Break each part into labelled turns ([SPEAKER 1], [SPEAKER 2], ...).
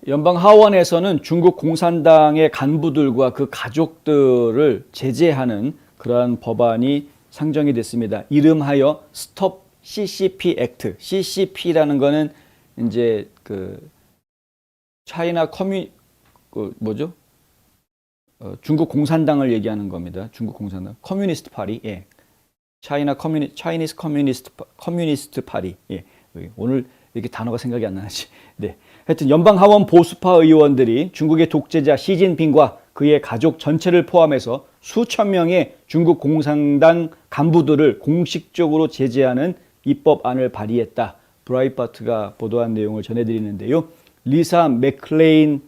[SPEAKER 1] 연방 하원에서는 중국 공산당의 간부들과 그 가족들을 제재하는 그러한 법안이 상정이 됐습니다. 이름하여 스톱 CCP 액트. CCP라는 거는 이제 그 차이나 뭐죠? 중국 공산당을 얘기하는 겁니다. 중국 공산당. 커뮤니스트 파리. 예. 차이니스 커뮤니스트 파리. 예. 오늘 이렇게 단어가 생각이 안 나지. 네. 하여튼 연방 하원 보수파 의원들이 중국의 독재자 시진핑과 그의 가족 전체를 포함해서 수천 명의 중국 공산당 간부들을 공식적으로 제재하는 입법안을 발의했다. 브라이트바트가 보도한 내용을 전해드리는데요. 리사 맥클레인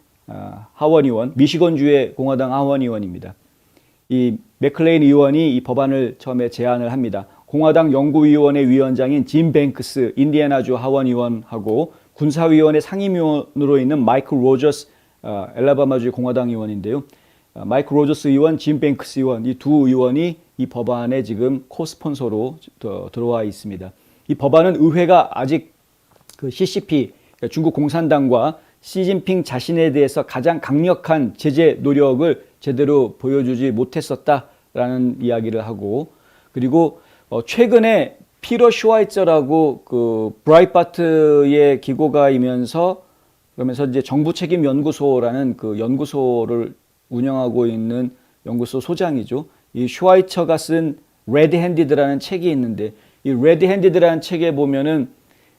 [SPEAKER 1] 하원의원, 미시건주의 공화당 하원의원입니다. 이 맥클레인 의원이 이 법안을 처음에 제안을 합니다. 공화당 연구위원회 위원장인 짐 뱅크스 인디애나주 하원의원하고 군사위원회 상임위원으로 있는 마이클 로저스 엘라바마주 공화당 의원인데요. 마이클 로저스 의원, 짐 뱅크스 의원 이 두 의원이 이 법안에 지금 코스폰서로 들어와 있습니다. 이 법안은 의회가 아직 그 CCP 그러니까 중국 공산당과 시진핑 자신에 대해서 가장 강력한 제재 노력을 제대로 보여주지 못했었다라는 이야기를 하고 그리고 최근에 피터 슈와이처라고 그 브라이트바트의 기고가이면서 그러면서 이제 정부 책임 연구소라는 그 연구소를 운영하고 있는 연구소 소장이죠. 이 슈와이처가 쓴 레드 핸디드라는 책이 있는데 이 레드 핸디드라는 책에 보면은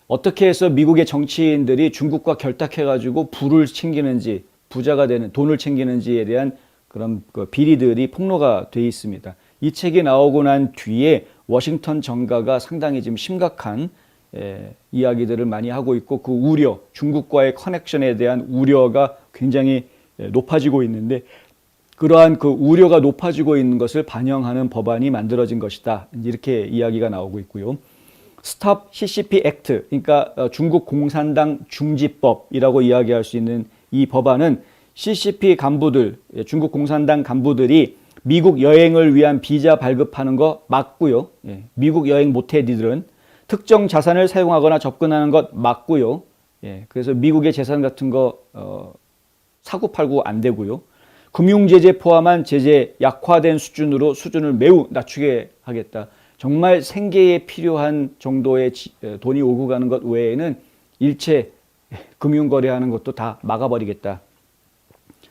[SPEAKER 1] 어떻게 해서 미국의 정치인들이 중국과 결탁해가지고 부를 챙기는지 부자가 되는 돈을 챙기는지에 대한 그런 그 비리들이 폭로가 돼 있습니다. 이 책이 나오고 난 뒤에 워싱턴 정가가 상당히 지금 심각한 이야기들을 많이 하고 있고 그 우려, 중국과의 커넥션에 대한 우려가 굉장히 높아지고 있는데 그러한 그 우려가 높아지고 있는 것을 반영하는 법안이 만들어진 것이다. 이렇게 이야기가 나오고 있고요. 스톱 CCP 액트, 그러니까 중국 공산당 중지법이라고 이야기할 수 있는 이 법안은 CCP 간부들, 중국 공산당 간부들이 미국 여행을 위한 비자 발급하는 거 막고요. 미국 여행 못해 니들은 특정 자산을 사용하거나 접근하는 것 막고요. 그래서 미국의 재산 같은 거 사고팔고 안 되고요. 금융제재 포함한 제재 약화된 수준을 매우 낮추게 하겠다. 정말 생계에 필요한 정도의 돈이 오고 가는 것 외에는 일체 금융거래하는 것도 다 막아버리겠다.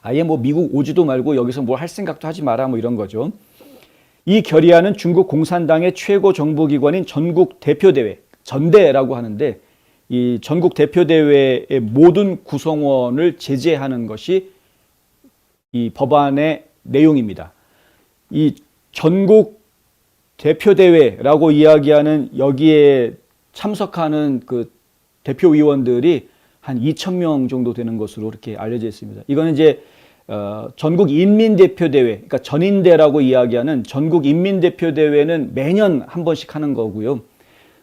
[SPEAKER 1] 아예 뭐 미국 오지도 말고 여기서 뭘 할 생각도 하지 마라 뭐 이런 거죠. 이 결의안은 중국 공산당의 최고 정보기관인 전국 대표대회, 전대라고 하는데 이 전국 대표대회의 모든 구성원을 제재하는 것이 이 법안의 내용입니다. 이 전국 대표대회라고 이야기하는 여기에 참석하는 그 대표위원들이 한 2,000명 정도 되는 것으로 이렇게 알려져 있습니다. 이거는 이제 전국 인민대표대회, 그러니까 전인대라고 이야기하는 전국 인민대표대회는 매년 한 번씩 하는 거고요.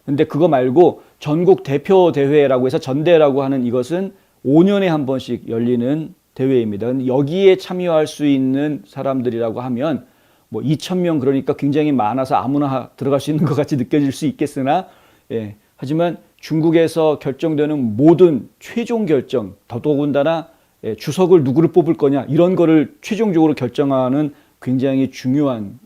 [SPEAKER 1] 근데 그거 말고 전국 대표대회라고 해서 전대라고 하는 이것은 5년에 한 번씩 열리는 대회입니다. 근데 여기에 참여할 수 있는 사람들이라고 하면 뭐 2,000명 그러니까 굉장히 많아서 아무나 들어갈 수 있는 것 같이 느껴질 수 있겠으나 하지만 중국에서 결정되는 모든 최종 결정, 더더군다나 주석을 누구를 뽑을 거냐 이런 거를 최종적으로 결정하는 굉장히 중요한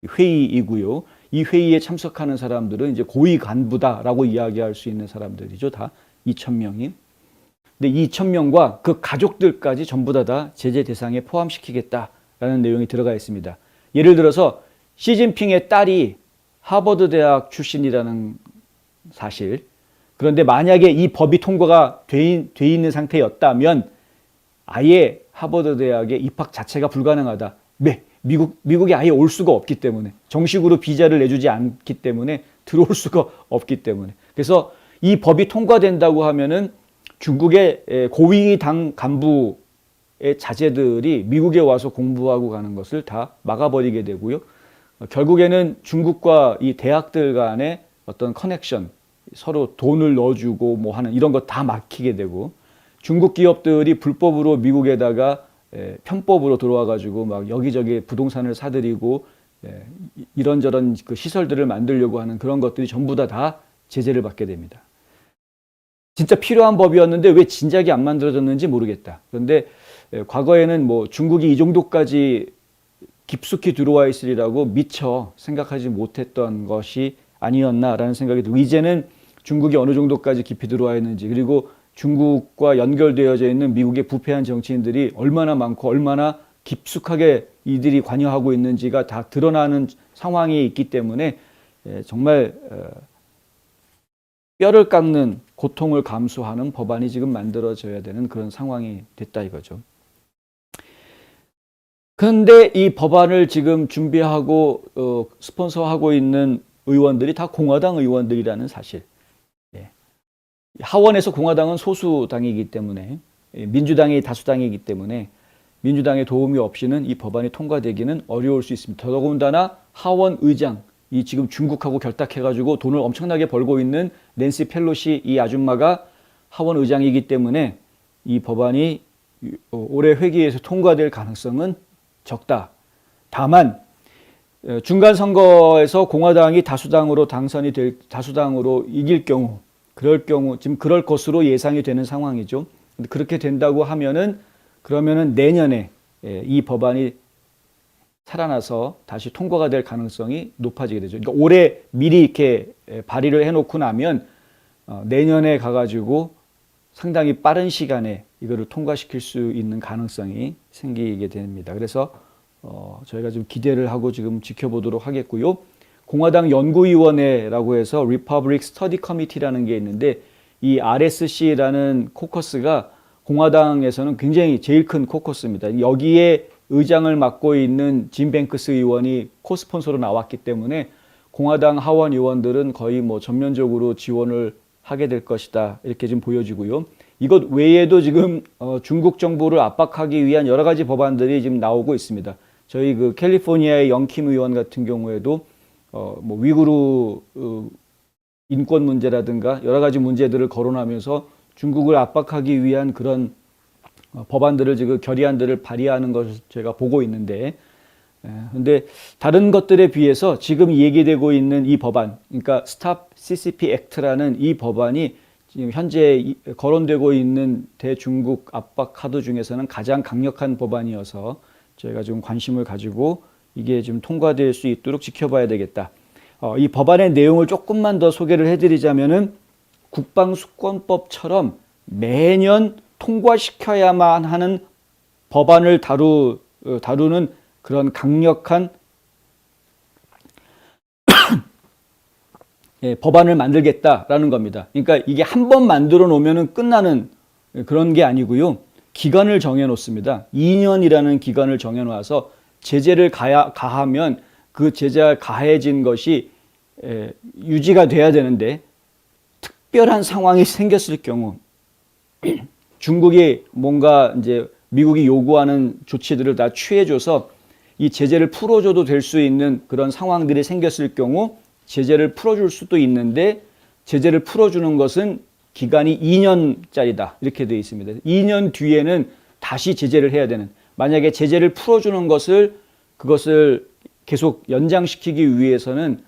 [SPEAKER 1] 회의이고요. 이 회의에 참석하는 사람들은 이제 고위 간부다라고 이야기할 수 있는 사람들이죠. 다 2,000명이. 근데 2,000명과 그 가족들까지 전부 다 제재 대상에 포함시키겠다라는 내용이 들어가 있습니다. 예를 들어서 시진핑의 딸이 하버드 대학 출신이라는 사실. 그런데 만약에 이 법이 통과가 돼 있는 상태였다면 아예 하버드 대학의 입학 자체가 불가능하다. 네, 미국에 아예 올 수가 없기 때문에 정식으로 비자를 내주지 않기 때문에 들어올 수가 없기 때문에 그래서 이 법이 통과된다고 하면은 중국의 고위 당 간부의 자제들이 미국에 와서 공부하고 가는 것을 다 막아버리게 되고요. 결국에는 중국과 이 대학들 간의 어떤 커넥션, 서로 돈을 넣어주고 뭐 하는 이런 거 다 막히게 되고 중국 기업들이 불법으로 미국에다가 편법으로 들어와 가지고 막 여기저기 부동산을 사들이고 이런저런 그 시설들을 만들려고 하는 그런 것들이 전부 다 제재를 받게 됩니다. 진짜 필요한 법이었는데 왜 진작에 안 만들어졌는지 모르겠다. 그런데 과거에는 뭐 중국이 이 정도까지 깊숙이 들어와 있으리라고 미처 생각하지 못했던 것이 아니었나라는 생각이 들고, 이제는 중국이 어느 정도까지 깊이 들어와 있는지, 그리고 중국과 연결되어져 있는 미국의 부패한 정치인들이 얼마나 많고 얼마나 깊숙하게 이들이 관여하고 있는지가 다 드러나는 상황이 있기 때문에 정말 뼈를 깎는 고통을 감수하는 법안이 지금 만들어져야 되는 그런 상황이 됐다 이거죠. 그런데 이 법안을 지금 준비하고 스폰서하고 있는 의원들이 다 공화당 의원들이라는 사실. 하원에서 공화당은 소수당이기 때문에, 민주당이 다수당이기 때문에 민주당의 도움이 없이는 이 법안이 통과되기는 어려울 수 있습니다. 더더군다나 하원 의장, 이 지금 중국하고 결탁해가지고 돈을 엄청나게 벌고 있는 낸시 펠로시 이 아줌마가 하원 의장이기 때문에 이 법안이 올해 회기에서 통과될 가능성은 적다. 다만 중간 선거에서 공화당이 다수당으로 다수당으로 이길 경우, 지금 그럴 것으로 예상이 되는 상황이죠. 그렇게 된다고 하면은, 그러면은 내년에 이 법안이 살아나서 다시 통과가 될 가능성이 높아지게 되죠. 그러니까 올해 미리 이렇게 발의를 해놓고 나면 내년에 가가지고 상당히 빠른 시간에 이거를 통과시킬 수 있는 가능성이 생기게 됩니다. 그래서 저희가 좀 기대를 하고 지금 지켜보도록 하겠고요. 공화당 연구위원회라고 해서 Republic Study Committee라는 게 있는데, 이 RSC라는 코커스가 공화당에서는 굉장히 제일 큰 코커스입니다. 여기에 의장을 맡고 있는 짐 뱅크스 의원이 코스폰서로 나왔기 때문에 공화당 하원 의원들은 거의 뭐 전면적으로 지원을 하게 될 것이다, 이렇게 좀 보여지고요. 이것 외에도 지금 중국 정부를 압박하기 위한 여러 가지 법안들이 지금 나오고 있습니다. 저희 그 캘리포니아의 영킴 의원 같은 경우에도 뭐 위구르 인권 문제라든가 여러 가지 문제들을 거론하면서 중국을 압박하기 위한 그런 법안들을, 지금 결의안들을 발의하는 것을 제가 보고 있는데, 근데 다른 것들에 비해서 지금 얘기되고 있는 이 법안, 그러니까 Stop CCP Act라는 이 법안이 지금 현재 거론되고 있는 대중국 압박 카드 중에서는 가장 강력한 법안이어서 저희가 좀 관심을 가지고 이게 좀 통과될 수 있도록 지켜봐야 되겠다. 이 법안의 내용을 조금만 더 소개를 해드리자면은, 국방수권법처럼 매년 통과시켜야만 하는 법안을 다루는 그런 강력한 법안을 만들겠다라는 겁니다. 그러니까 이게 한 번 만들어 놓으면 끝나는 그런 게 아니고요. 기간을 정해 놓습니다. 2년이라는 기간을 정해 놓아서 제재를 가하면 그 제재가 가해진 것이 유지가 돼야 되는데, 특별한 상황이 생겼을 경우 중국이 뭔가 이제 미국이 요구하는 조치들을 다 취해줘서 이 제재를 풀어줘도 될 수 있는 그런 상황들이 생겼을 경우 제재를 풀어줄 수도 있는데, 제재를 풀어주는 것은 기간이 2년짜리다, 이렇게 되어 있습니다. 2년 뒤에는 다시 제재를 해야 되는, 만약에 제재를 풀어주는 그것을 계속 연장시키기 위해서는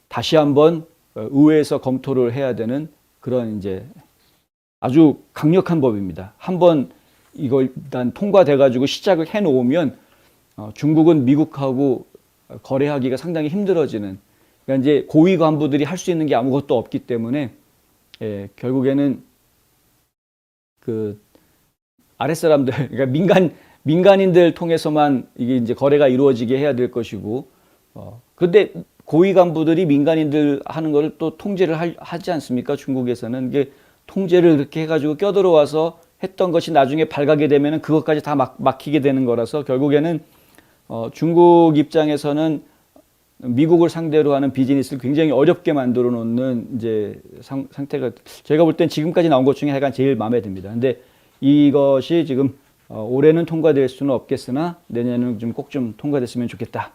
[SPEAKER 1] 다시 한번 의회에서 검토를 해야 되는 그런 이제 아주 강력한 법입니다. 한번 이거 일단 통과돼 가지고 시작을 해 놓으면 중국은 미국하고 거래하기가 상당히 힘들어지는, 그러니까 이제 고위 간부들이 할 수 있는 게 아무것도 없기 때문에 결국에는 그 아랫사람들, 그러니까 민간인들 통해서만 이게 이제 거래가 이루어지게 해야 될 것이고, 그런데 고위 간부들이 민간인들 하는 거를 또 통제를 하지 않습니까? 중국에서는 이게 통제를 그렇게 해가지고 껴들어와서 했던 것이 나중에 발각이 되면은 그것까지 다 막히게 되는 거라서, 결국에는 중국 입장에서는 미국을 상대로 하는 비즈니스를 굉장히 어렵게 만들어 놓는 이제 상태가, 제가 볼 땐 지금까지 나온 것 중에 하여간 제일 마음에 듭니다. 근데 이것이 지금 올해는 통과될 수는 없겠으나 내년에는 좀 꼭 좀 통과됐으면 좋겠다.